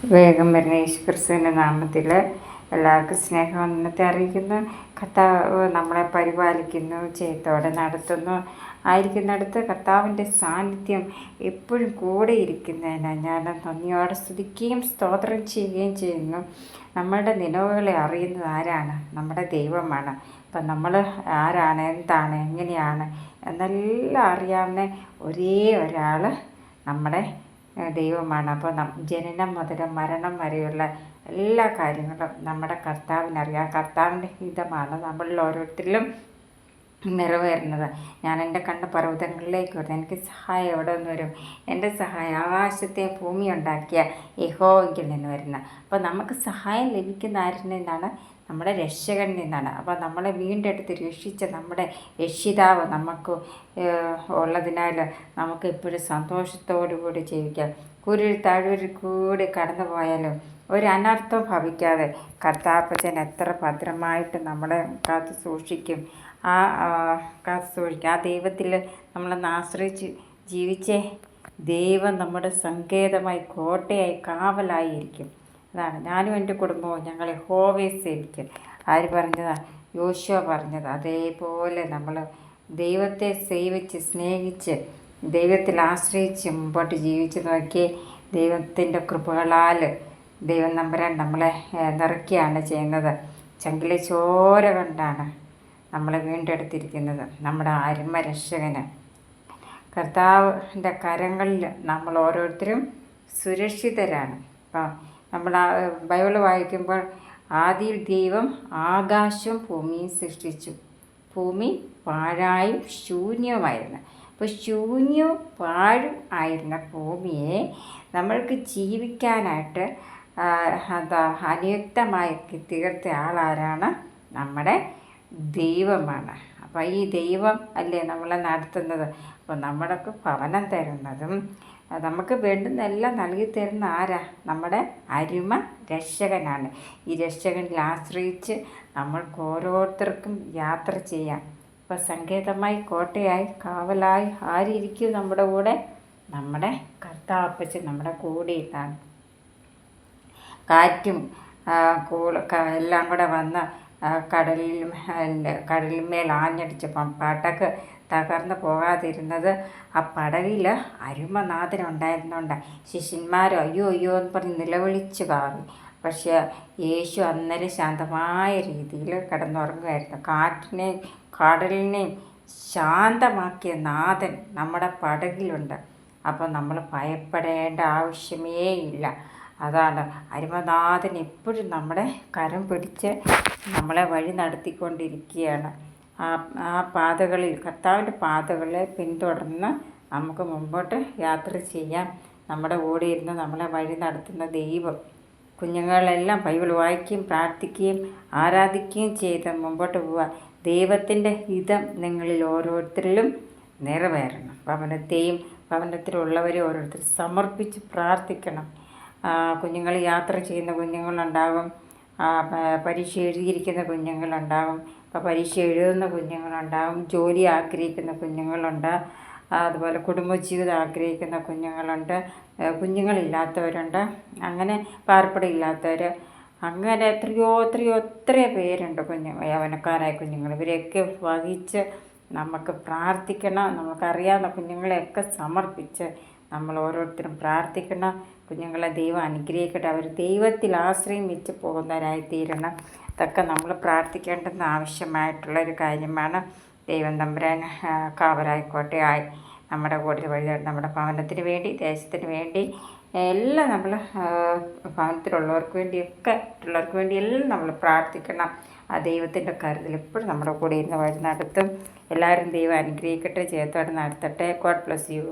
വേഗം വരുന്ന യേശുക്രിസ്തുവിൻ്റെ നാമത്തിൽ എല്ലാവർക്കും സ്നേഹവന്ദനത്തെ അറിയിക്കുന്നു. കർത്താവ് നമ്മളെ പരിപാലിക്കുന്നു, ജയത്തോടെ നടത്തുന്നു. ആയിരിക്കുന്നിടത്ത് കർത്താവിൻ്റെ സാന്നിധ്യം എപ്പോഴും കൂടെ ഇരിക്കുന്നതിന് ഞാൻ നന്ദിയോടെ സ്തുതിക്കുകയും സ്തോത്രം ചെയ്യുകയും ചെയ്യുന്നു. നമ്മളുടെ നിലവുകളെ അറിയുന്നത് ആരാണ്? നമ്മുടെ ദൈവമാണ്. അപ്പം നമ്മൾ ആരാണ്, എന്താണ്, എങ്ങനെയാണ് എന്നെല്ലാം അറിയാവുന്ന ഒരേ ഒരാൾ നമ്മുടെ ദൈവമാണ്. അപ്പോൾ ജനനം മുതൽ മരണം വരെയുള്ള എല്ലാ കാര്യങ്ങളും നമ്മുടെ കർത്താവിനറിയാം. കർത്താവിൻ്റെ ഹിതമാണ് നമ്മളിൽ ഓരോരുത്തരിലും നിറവേറുന്നത്. ഞാൻ എൻ്റെ കണ്ണ് പർവ്വതങ്ങളിലേക്ക് വരുന്നത്, എനിക്ക് സഹായം എവിടെ നിന്ന് വരും? എൻ്റെ സഹായം ആകാശത്തെ ഭൂമി ഉണ്ടാക്കിയ യഹോവയിൽ നിന്ന് വരുന്ന. അപ്പോൾ നമുക്ക് സഹായം ലഭിക്കുന്ന ആരിൽ നിന്നാണ്? നമ്മുടെ രക്ഷകനിൽ നിന്നാണ്. അപ്പോൾ നമ്മളെ വീണ്ടെടുത്ത് രക്ഷിച്ച നമ്മുടെ രക്ഷിതാവ് നമുക്ക് ഉള്ളതിനാൽ നമുക്ക് എപ്പോഴും സന്തോഷത്തോടു കൂടി ജീവിക്കാം. കുരുൾ താഴൂരിൽ കൂടി കടന്നു പോയാലും ഒരു അനർത്ഥം ഭവിക്കാതെ കർത്താപ്പച്ചൻ എത്ര ഭദ്രമായിട്ട് നമ്മളെ കാത്തു സൂക്ഷിക്കും. കാത്തു സൂക്ഷിക്കും. ആ ദൈവത്തിൽ നമ്മളൊന്ന് ആശ്രയിച്ച് ജീവിച്ചേ ദൈവം നമ്മുടെ സങ്കേതമായി, കോട്ടയായി, കാവലായിരിക്കും. അതാണ് ഞാനും എൻ്റെ കുടുംബവും ഞങ്ങൾ യഹോവയെ സേവിക്കും. ആര് പറഞ്ഞതാണ്? യോശുവ പറഞ്ഞത്. അതേപോലെ നമ്മൾ ദൈവത്തെ സേവിച്ച് സ്നേഹിച്ച് ദൈവത്തിൽ ആശ്രയിച്ച് മുമ്പോട്ട് ജീവിച്ച് നോക്കി ദൈവത്തിൻ്റെ കൃപകളാൽ ദൈവം നമ്പരാൻ നമ്മളെ നിറയ്ക്കുകയാണ് ചെയ്യുന്നത്. ചങ്കിലെ ചോര കൊണ്ടാണ് നമ്മളെ വീണ്ടെടുത്തിരിക്കുന്നത്. നമ്മുടെ ആത്മരക്ഷകന് കർത്താവിൻ്റെ കരങ്ങളിൽ നമ്മൾ ഓരോരുത്തരും സുരക്ഷിതരാണ്. അപ്പം നമ്മൾ ബൈബിൾ വായിക്കുമ്പോൾ ആദിയിൽ ദൈവം ആകാശവും ഭൂമിയും സൃഷ്ടിച്ചു. ഭൂമി പാഴായും ശൂന്യവുമായിരുന്നു. അപ്പോൾ ശൂന്യവും പാഴും ആയിരുന്ന ഭൂമിയെ നമ്മൾക്ക് ജീവിക്കാനായിട്ട് അനുയുക്തമായി തീർത്ത ആളാരാണ്? നമ്മുടെ ദൈവമാണ്. അപ്പോൾ ഈ ദൈവം അല്ലേ നമ്മളെ നടത്തുന്നത്. അപ്പോൾ നമ്മുടെയൊക്കെ ഭവനം തരുന്നതും നമുക്ക് വേണ്ടുന്നതെല്ലാം നൽകി തരുന്ന ആരാ? നമ്മുടെ അരുമ രക്ഷകനാണ്. ഈ രക്ഷകനിൽ ആശ്രയിച്ച് നമ്മൾക്ക് ഓരോരുത്തർക്കും യാത്ര ചെയ്യാം. അപ്പോൾ സങ്കേതമായി, കോട്ടയായി, കാവലായി ആരിയ്ക്കും നമ്മുടെ കൂടെ? നമ്മുടെ കർത്താപ്പച്ചൻ നമ്മുടെ കൂടെ ഇതാണ്. കാറ്റും എല്ലാം കൂടെ വന്ന് കടലിന്മേൽ ആഞ്ഞടിച്ചപ്പം പടക് തകർന്നു പോകാതിരുന്നത് ആ പടകിൽ അരുമനാഥനുണ്ടായിരുന്നുണ്ട്. ശിഷ്യന്മാരോ അയ്യോ അയ്യോ എന്ന് പറഞ്ഞ് നിലവിളിച്ചു കാറി. പക്ഷേ യേശു അന്നേരം ശാന്തമായ രീതിയിൽ കിടന്നുറങ്ങുമായിരുന്നു. കാറ്റിനെയും കടലിനെയും ശാന്തമാക്കിയ നാഥൻ നമ്മുടെ പടകിലുണ്ട്. അപ്പം നമ്മൾ ഭയപ്പെടേണ്ട ആവശ്യമേ ഇല്ല. അതാണ് അരുമനാഥൻ എപ്പോഴും നമ്മുടെ കരം പിടിച്ച് നമ്മളെ വഴി നടത്തിക്കൊണ്ടിരിക്കുകയാണ്. ആ പാതകളിൽ, കർത്താവിൻ്റെ പാതകളെ പിന്തുടർന്ന് നമുക്ക് മുമ്പോട്ട് യാത്ര ചെയ്യാം. നമ്മുടെ കൂടെ ഇരുന്ന് നമ്മളെ വഴി നടത്തുന്ന ദൈവം. കുഞ്ഞുങ്ങളെല്ലാം ബൈബിൾ വായിക്കുകയും പ്രാർത്ഥിക്കുകയും ആരാധിക്കുകയും ചെയ്ത് മുമ്പോട്ട് പോവുക. ദൈവത്തിൻ്റെ ഹിതം നിങ്ങളിൽ ഓരോരുത്തരിലും നിറവേറണം. ഭവനത്തിലുള്ളവരെ ഓരോരുത്തർ സമർപ്പിച്ച് പ്രാർത്ഥിക്കണം. കുഞ്ഞുങ്ങൾ യാത്ര ചെയ്യുന്ന കുഞ്ഞുങ്ങളുണ്ടാകും, പരീക്ഷ എഴുതിയിരിക്കുന്ന കുഞ്ഞുങ്ങളുണ്ടാകും, അപ്പോൾ പരീക്ഷ എഴുതുന്ന കുഞ്ഞുങ്ങളുണ്ടാകും, ജോലി ആഗ്രഹിക്കുന്ന കുഞ്ഞുങ്ങളുണ്ട്, അതുപോലെ കുടുംബജീവിതം ആഗ്രഹിക്കുന്ന കുഞ്ഞുങ്ങളുണ്ട്, കുഞ്ഞുങ്ങളില്ലാത്തവരുണ്ട്, അങ്ങനെ പാർപ്പിടമില്ലാത്തവർ, അങ്ങനെ എത്രയോ പേരുണ്ട്. യൗവനക്കാരായ കുഞ്ഞുങ്ങൾ. ഇവരെയൊക്കെ വഹിച്ച് നമുക്ക് പ്രാർത്ഥിക്കണം. നമുക്കറിയാവുന്ന കുഞ്ഞുങ്ങളെയൊക്കെ സമർപ്പിച്ച് നമ്മൾ ഓരോരുത്തരും പ്രാർത്ഥിക്കണം. കുഞ്ഞുങ്ങളെ ദൈവം അനുഗ്രഹിക്കട്ടെ. അവർ ദൈവത്തിൽ ആശ്രയം വെച്ച് പോകുന്നവരായി തീരണം. ഇതൊക്കെ നമ്മൾ പ്രാർത്ഥിക്കേണ്ടുന്ന ആവശ്യമായിട്ടുള്ളൊരു കാര്യമാണ്. ദൈവം തമ്പുരാൻ കാവലായിക്കോട്ടെ. നമ്മുടെ കൂടെ വഴി നമ്മുടെ ഭവനത്തിന് വേണ്ടി, ദേശത്തിന് വേണ്ടി എല്ലാം നമ്മൾ ഭവനത്തിലുള്ളവർക്ക് വേണ്ടിയൊക്കെ മറ്റുള്ളവർക്ക് വേണ്ടി എല്ലാം നമ്മൾ പ്രാർത്ഥിക്കണം. ആ ദൈവത്തിൻ്റെ കരുതൽ എപ്പോഴും നമ്മുടെ കൂടെ ഇരുന്ന് വഴി നടത്തും. എല്ലാവരും ദൈവം അനുഗ്രഹിക്കട്ടെ, ജയത്തോടെ നടത്തട്ടെ. God bless you.